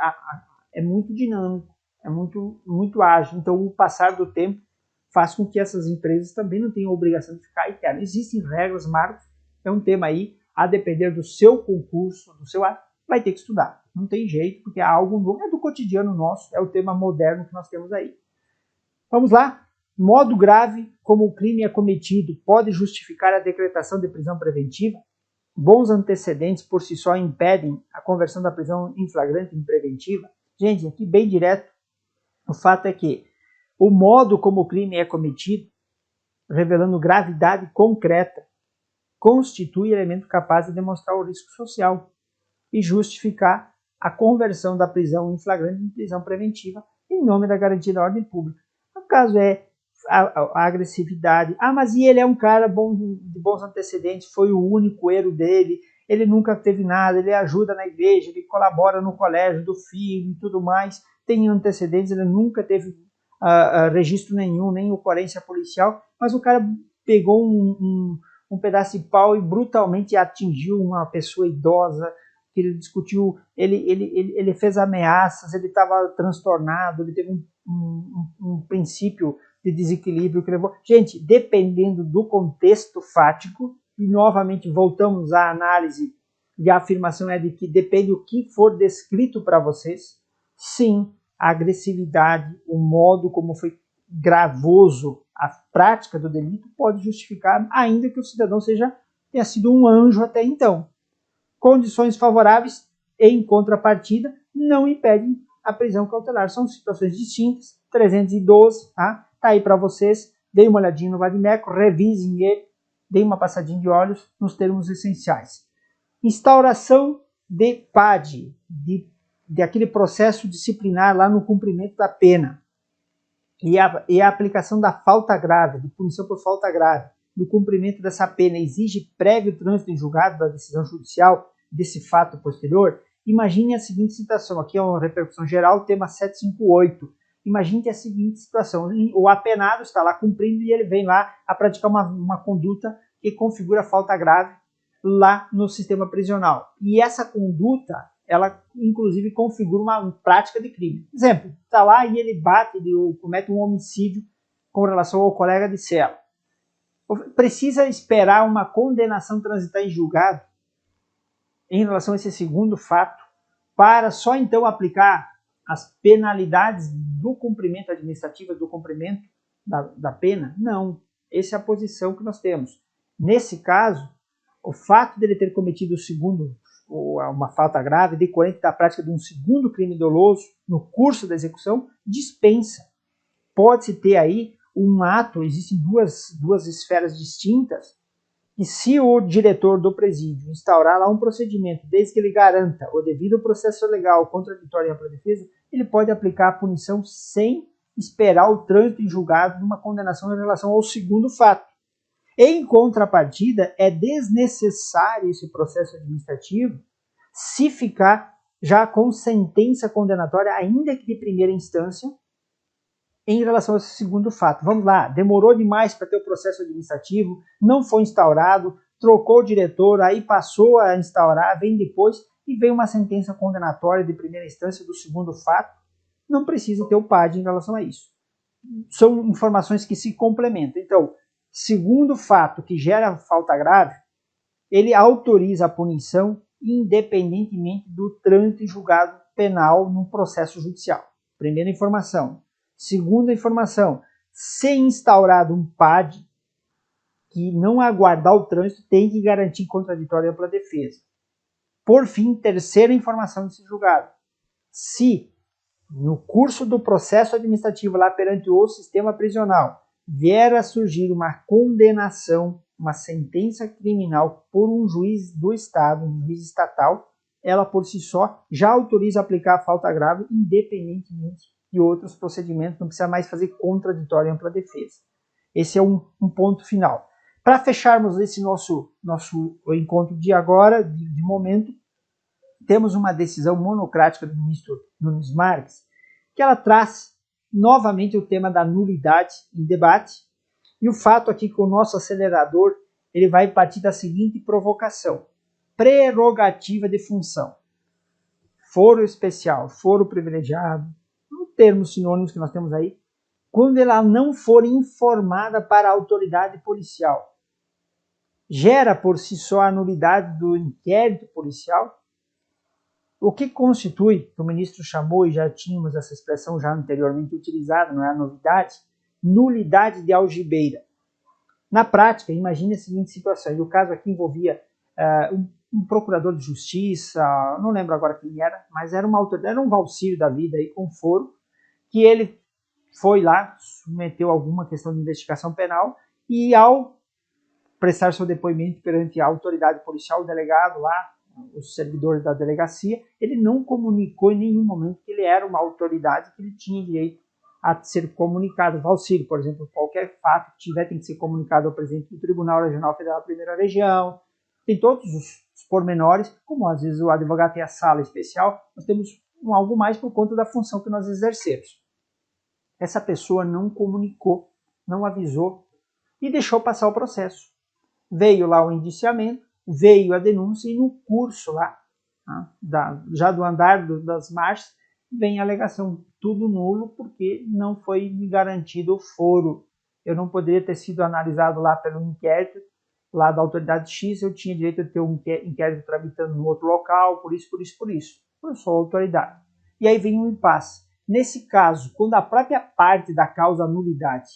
é muito dinâmico, é muito ágil. Então o passar do tempo faz com que essas empresas também não tenham a obrigação de ficar eternas. Existem regras, marcos, é um tema aí, a depender do seu concurso, do seu ato, vai ter que estudar. Não tem jeito, porque é algo novo, é do cotidiano nosso, é o tema moderno que nós temos aí. Vamos lá? Modo grave, como o crime é cometido, pode justificar a decretação de prisão preventiva? Bons antecedentes por si só impedem a conversão da prisão em flagrante em preventiva? Gente, aqui bem direto, o fato é que o modo como o crime é cometido, revelando gravidade concreta, constitui elemento capaz de demonstrar o risco social e justificar a conversão da prisão em flagrante em prisão preventiva em nome da garantia da ordem pública. O caso é a agressividade. Ah, mas e ele é um cara bom, de bons antecedentes, foi o único erro dele, ele nunca teve nada, ele ajuda na igreja, ele colabora no colégio do filho e tudo mais, tem antecedentes, ele nunca teve registro nenhum, nem ocorrência policial, mas o cara pegou um pedaço de pau e brutalmente atingiu uma pessoa idosa, que ele discutiu, ele fez ameaças, ele estava transtornado, ele teve um princípio de desequilíbrio que levou... Gente, dependendo do contexto fático, e novamente voltamos à análise, e a afirmação é de que depende do que for descrito para vocês, sim, a agressividade, o modo como foi gravoso a prática do delito pode justificar, ainda que o cidadão tenha sido um anjo até então. Condições favoráveis, em contrapartida, não impedem a prisão cautelar. São situações distintas. 312, tá aí para vocês. Deem uma olhadinha no Vadimeco, revisem ele, deem uma passadinha de olhos nos termos essenciais. Instauração de PAD, de aquele processo disciplinar lá no cumprimento da pena. E a aplicação da falta grave, de punição por falta grave, no cumprimento dessa pena, exige prévio trânsito em julgado da decisão judicial desse fato posterior. Imagine a seguinte situação, aqui é uma repercussão geral, tema 758. Imagine a seguinte situação, o apenado está lá cumprindo e ele vem lá a praticar uma conduta que configura falta grave lá no sistema prisional. E essa conduta, ela inclusive configura uma prática de crime. Exemplo, está lá e ele comete um homicídio com relação ao colega de cela. Precisa esperar uma condenação transitar em julgado em relação a esse segundo fato, para só então aplicar as penalidades do cumprimento administrativo, do cumprimento da pena? Não, essa é a posição que nós temos. Nesse caso, o fato dele ter cometido uma falta grave decorrente da prática de um segundo crime doloso no curso da execução, dispensa. Pode-se ter aí um ato, existem duas esferas distintas, que se o diretor do presídio instaurar lá um procedimento, desde que ele garanta o devido processo legal contraditório e ampla defesa, ele pode aplicar a punição sem esperar o trânsito em julgado de uma condenação em relação ao segundo fato. Em contrapartida, é desnecessário esse processo administrativo se ficar já com sentença condenatória, ainda que de primeira instância, em relação a esse segundo fato. Vamos lá, demorou demais para ter o processo administrativo, não foi instaurado, trocou o diretor, aí passou a instaurar, vem depois e vem uma sentença condenatória de primeira instância do segundo fato, não precisa ter o PAD em relação a isso. São informações que se complementam. Então, segundo fato que gera falta grave, ele autoriza a punição independentemente do trânsito em julgado penal no processo judicial. Primeira informação. Segunda informação, se instaurado um PAD que não aguardar o trânsito, tem que garantir contraditório e ampla defesa. Por fim, terceira informação desse julgado. Se no curso do processo administrativo lá perante o sistema prisional vier a surgir uma condenação, uma sentença criminal por um juiz do Estado, um juiz estatal, ela por si só já autoriza a aplicar a falta grave independentemente de outros procedimentos, não precisa mais fazer contraditório e ampla defesa. Esse é um ponto final. Para fecharmos esse nosso encontro de agora, de momento, temos uma decisão monocrática do ministro Nunes Marques, que ela traz novamente o tema da nulidade em debate, e o fato aqui que o nosso acelerador ele vai partir da seguinte provocação: prerrogativa de função. Foro especial, foro privilegiado, termos sinônimos que nós temos aí, quando ela não for informada para a autoridade policial, gera por si só a nulidade do inquérito policial? O que constitui, que o ministro chamou, e já tínhamos essa expressão já anteriormente utilizada, não é a novidade, nulidade de algibeira. Na prática, imagine a seguinte situação, e o caso aqui envolvia um procurador de justiça, não lembro agora quem era, mas era uma autoridade, era um Valcírio da vida aí com foro, que ele foi lá, submeteu alguma questão de investigação penal e ao prestar seu depoimento perante a autoridade policial, o delegado lá, os servidores da delegacia, ele não comunicou em nenhum momento que ele era uma autoridade, que ele tinha direito a ser comunicado. Valcírio, por exemplo, qualquer fato que tiver tem que ser comunicado ao presidente do Tribunal Regional Federal da Primeira Região, tem todos os pormenores, como às vezes o advogado tem a sala especial, nós temos algo mais por conta da função que nós exercemos. Essa pessoa não comunicou, não avisou e deixou passar o processo. Veio lá o indiciamento, veio a denúncia e no curso lá, já do andar das marchas, vem a alegação, tudo nulo porque não foi me garantido o foro. Eu não poderia ter sido analisado lá pelo inquérito, lá da autoridade X, eu tinha direito de ter um inquérito tramitando no outro local, por isso. Eu sou autoridade. E aí vem um impasse. Nesse caso, quando a própria parte da causa nulidade,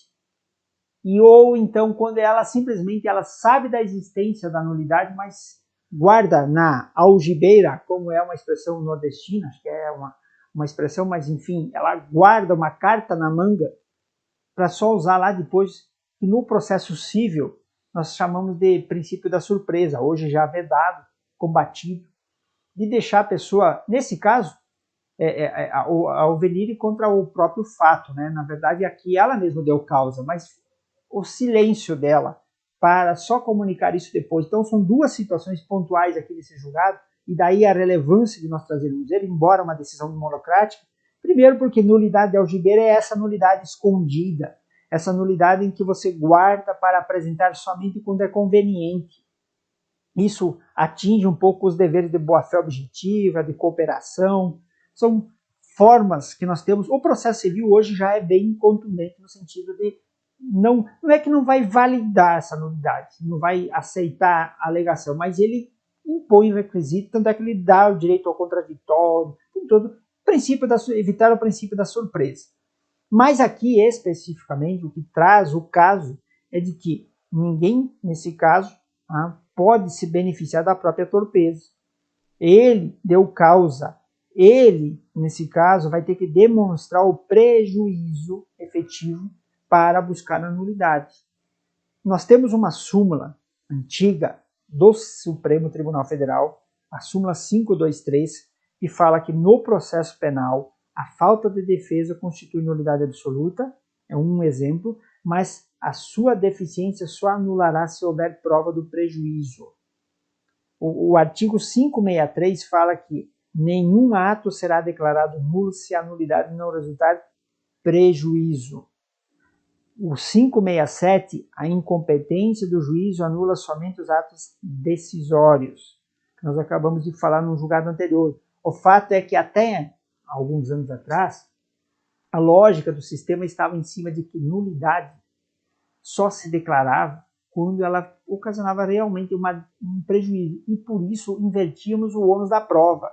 ou então quando ela simplesmente ela sabe da existência da nulidade, mas guarda na algibeira, como é uma expressão nordestina, acho que é uma expressão, mas enfim, ela guarda uma carta na manga para só usar lá depois, que no processo civil nós chamamos de princípio da surpresa, hoje já vedado, combatido, de deixar a pessoa, nesse caso, ao venir contra o próprio fato, né? Na verdade, aqui ela mesma deu causa, mas o silêncio dela para só comunicar isso depois. Então, são duas situações pontuais aqui nesse julgado, e daí a relevância de nós trazermos ele, embora uma decisão monocrática. Primeiro, porque nulidade de algibeira é essa nulidade escondida, essa nulidade em que você guarda para apresentar somente quando é conveniente. Isso atinge um pouco os deveres de boa-fé objetiva, de cooperação. São formas que nós temos. O processo civil hoje já é bem contundente no sentido de não é que não vai validar essa nulidade, não vai aceitar a alegação, mas ele impõe requisito, tanto é que ele dá o direito ao contraditório, tem todo evitar o princípio da surpresa. Mas aqui, especificamente, o que traz o caso é de que ninguém, nesse caso, pode se beneficiar da própria torpeza. Ele deu causa. Ele, nesse caso, vai ter que demonstrar o prejuízo efetivo para buscar a nulidade. Nós temos uma súmula antiga do Supremo Tribunal Federal, a súmula 523, que fala que no processo penal a falta de defesa constitui nulidade absoluta, é um exemplo, mas a sua deficiência só anulará se houver prova do prejuízo. O artigo 563 fala que nenhum ato será declarado nulo se a nulidade não resultar prejuízo. O 567, a incompetência do juízo anula somente os atos decisórios, que nós acabamos de falar no julgado anterior. O fato é que até alguns anos atrás, a lógica do sistema estava em cima de que nulidade só se declarava quando ela ocasionava realmente um prejuízo, e por isso invertíamos o ônus da prova.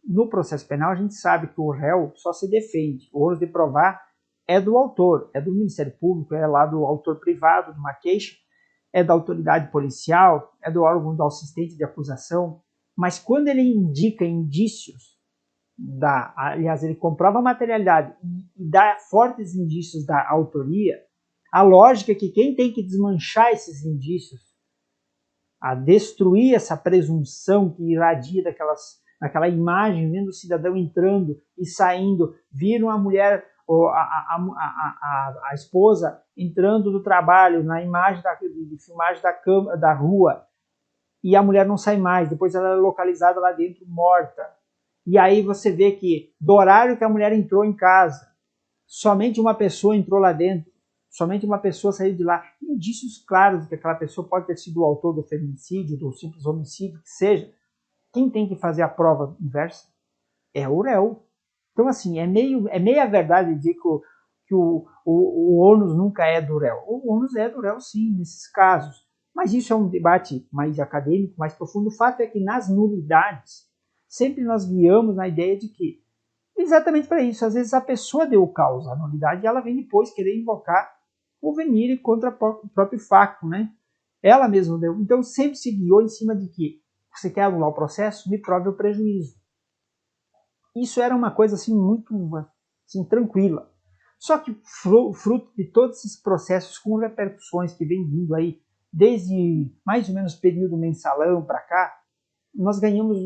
No processo penal, a gente sabe que o réu só se defende, o ônus de provar é do autor, é do Ministério Público, é lá do autor privado de uma queixa, é da autoridade policial, é do órgão do assistente de acusação, mas quando ele indica indícios, aliás, ele comprova a materialidade e dá fortes indícios da autoria, a lógica é que quem tem que desmanchar esses indícios, a destruir essa presunção que irradia daquela imagem, vendo o cidadão entrando e saindo, viram a mulher, a esposa entrando do trabalho, na imagem de filmagem da rua, e a mulher não sai mais, depois ela é localizada lá dentro morta. E aí você vê que do horário que a mulher entrou em casa, somente uma pessoa entrou lá dentro, somente uma pessoa saiu de lá. Indícios claros de que aquela pessoa pode ter sido o autor do feminicídio, do simples homicídio, que seja. Quem tem que fazer a prova inversa é o réu. Então, assim, é meia verdade dizer que o ônus nunca é do réu. O ônus é do réu, sim, nesses casos. Mas isso é um debate mais acadêmico, mais profundo. O fato é que nas nulidades, sempre nós guiamos na ideia de que, exatamente para isso, às vezes a pessoa deu causa à nulidade e ela vem depois querer invocar o venire contra o próprio facto, né? Ela mesma deu. Então sempre se guiou em cima de que você quer anular o processo, me prove o prejuízo. Isso era uma coisa assim muito assim, tranquila. Só que fruto de todos esses processos com repercussões que vem vindo aí desde mais ou menos período mensalão para cá, nós ganhamos,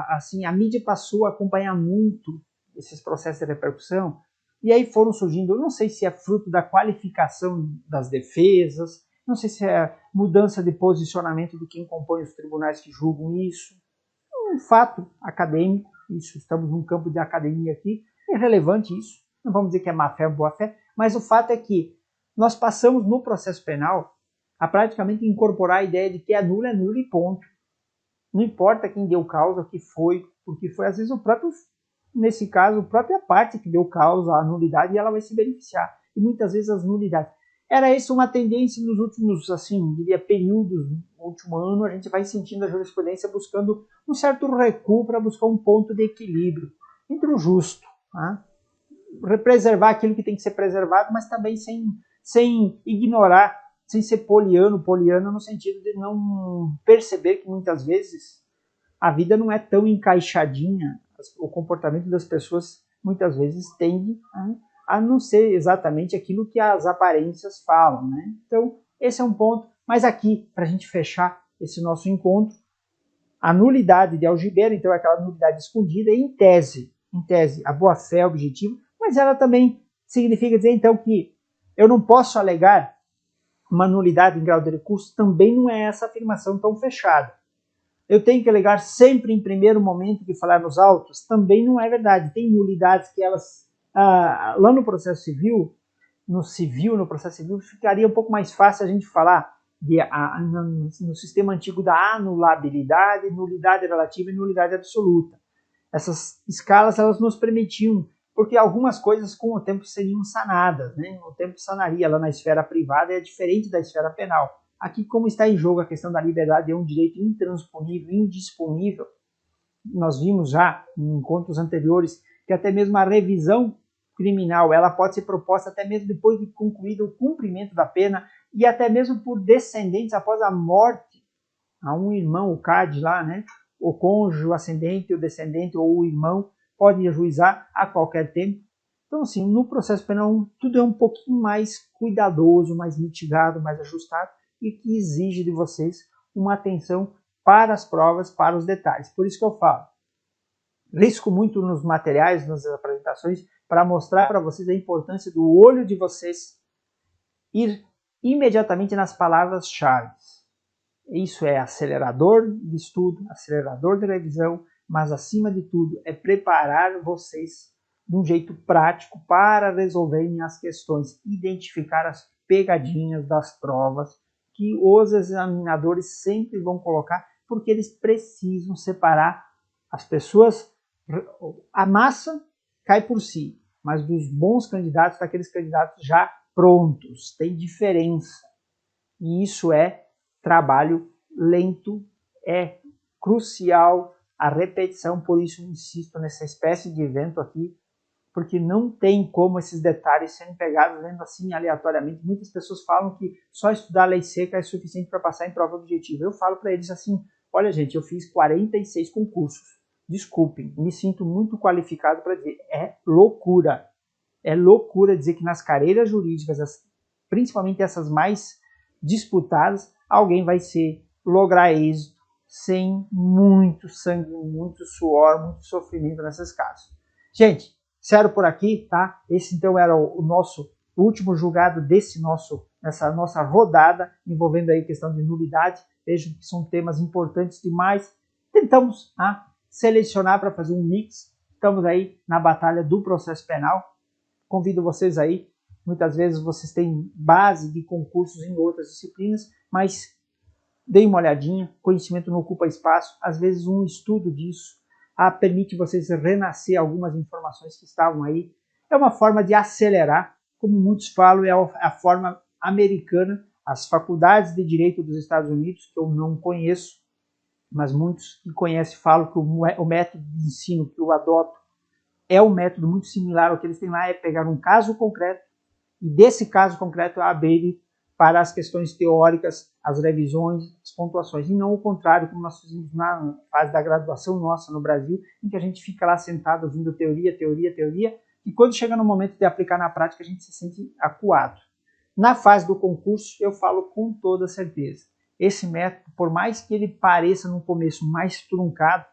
assim, a mídia passou a acompanhar muito esses processos de repercussão, e aí foram surgindo, eu não sei se é fruto da qualificação das defesas, não sei se é mudança de posicionamento de quem compõe os tribunais que julgam isso, um fato acadêmico, isso, estamos num campo de academia aqui, é relevante isso, não vamos dizer que é má fé ou boa fé, mas o fato é que nós passamos no processo penal a praticamente incorporar a ideia de que é nulo e ponto. Não importa quem deu causa, o que foi, porque foi às vezes o próprio, nesse caso, a própria parte que deu causa à nulidade e ela vai se beneficiar. E muitas vezes as nulidades. Era isso uma tendência nos últimos, assim, diria, períodos, no último ano, a gente vai sentindo a jurisprudência buscando um certo recuo para buscar um ponto de equilíbrio entre o justo, tá? Preservar aquilo que tem que ser preservado, mas também sem ignorar, sem ser poliano no sentido de não perceber que muitas vezes a vida não é tão encaixadinha, o comportamento das pessoas muitas vezes tende a não ser exatamente aquilo que as aparências falam, né? Então, esse é um ponto, mas aqui, para a gente fechar esse nosso encontro, a nulidade de algibeira, então é aquela nulidade escondida, e em tese, a boa-fé é objetivo, mas ela também significa dizer, então, que eu não posso alegar uma nulidade em grau de recurso, também não é essa afirmação tão fechada. Eu tenho que alegar sempre em primeiro momento que falar nos autos, também não é verdade. Tem nulidades que elas, lá no processo civil, no processo civil, ficaria um pouco mais fácil a gente falar no sistema antigo da anulabilidade, nulidade relativa e nulidade absoluta. Essas escalas, elas nos permitiam, porque algumas coisas com o tempo seriam sanadas, né? O tempo sanaria lá na esfera privada, é diferente da esfera penal. Aqui, como está em jogo a questão da liberdade, é um direito intransponível, indisponível. Nós vimos já em encontros anteriores que até mesmo a revisão criminal, ela pode ser proposta até mesmo depois de concluído o cumprimento da pena e até mesmo por descendentes após a morte a um irmão, o CAD lá, né? O cônjuge, o ascendente, o descendente ou o irmão pode ajuizar a qualquer tempo. Então, assim, no processo penal, tudo é um pouquinho mais cuidadoso, mais mitigado, mais ajustado. e que exige de vocês uma atenção para as provas, para os detalhes. Por isso que eu falo, risco muito nos materiais, nas apresentações, para mostrar para vocês a importância do olho de vocês ir imediatamente nas palavras-chave. Isso é acelerador de estudo, acelerador de revisão, mas acima de tudo é preparar vocês de um jeito prático para resolverem as questões, identificar as pegadinhas das provas que os examinadores sempre vão colocar, porque eles precisam separar as pessoas. A massa cai por si, mas dos bons candidatos, daqueles candidatos já prontos, tem diferença. E isso é trabalho lento, é crucial a repetição, por isso eu insisto nessa espécie de evento aqui, porque não tem como esses detalhes serem pegados lendo assim aleatoriamente. Muitas pessoas falam que só estudar lei seca é suficiente para passar em prova objetiva. Eu falo para eles assim, olha gente, eu fiz 46 concursos, desculpem, me sinto muito qualificado para dizer, é loucura dizer que nas carreiras jurídicas, principalmente essas mais disputadas, alguém vai lograr êxito sem muito sangue, muito suor, muito sofrimento nesses casos. Gente, sério por aqui, tá? Esse então era o nosso último julgado nessa nossa rodada, envolvendo aí questão de nulidade. Vejo que são temas importantes demais. Tentamos selecionar para fazer um mix. Estamos aí na batalha do processo penal. Convido vocês aí, muitas vezes vocês têm base de concursos em outras disciplinas, mas deem uma olhadinha, conhecimento não ocupa espaço, às vezes um estudo disso permite vocês renascer algumas informações que estavam aí. É uma forma de acelerar, como muitos falam, é a forma americana, as faculdades de direito dos Estados Unidos, que eu não conheço, mas muitos que conhecem falam que o método de ensino que eu adoto é um método muito similar ao que eles têm lá, é pegar um caso concreto e desse caso concreto abrir para as questões teóricas, as revisões, as pontuações, e não o contrário, como nós fizemos na fase da graduação nossa no Brasil, em que a gente fica lá sentado ouvindo teoria, e quando chega no momento de aplicar na prática, a gente se sente acuado. Na fase do concurso, eu falo com toda certeza, esse método, por mais que ele pareça no começo mais truncado,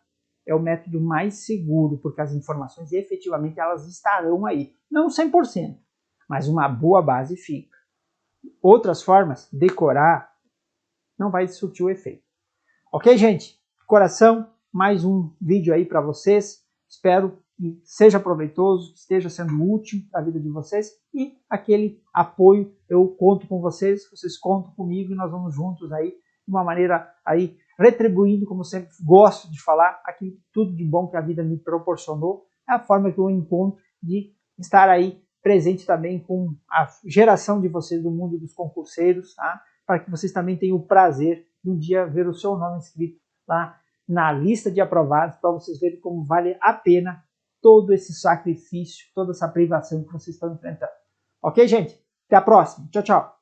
é o método mais seguro, porque as informações efetivamente elas estarão aí. Não 100%, mas uma boa base fica. Outras formas, decorar, não vai surtir o efeito. Ok, gente? De coração, mais um vídeo aí para vocês. Espero que seja proveitoso, que esteja sendo útil para a vida de vocês. E aquele apoio, eu conto com vocês, vocês contam comigo e nós vamos juntos aí, de uma maneira aí, retribuindo, como sempre gosto de falar, aquilo tudo de bom que a vida me proporcionou, é a forma que eu encontro de estar aí presente também com a geração de vocês do mundo dos concurseiros, tá? Para que vocês também tenham o prazer de um dia ver o seu nome inscrito lá na lista de aprovados, para vocês verem como vale a pena todo esse sacrifício, toda essa privação que vocês estão enfrentando. Ok, gente? Até a próxima. Tchau, tchau.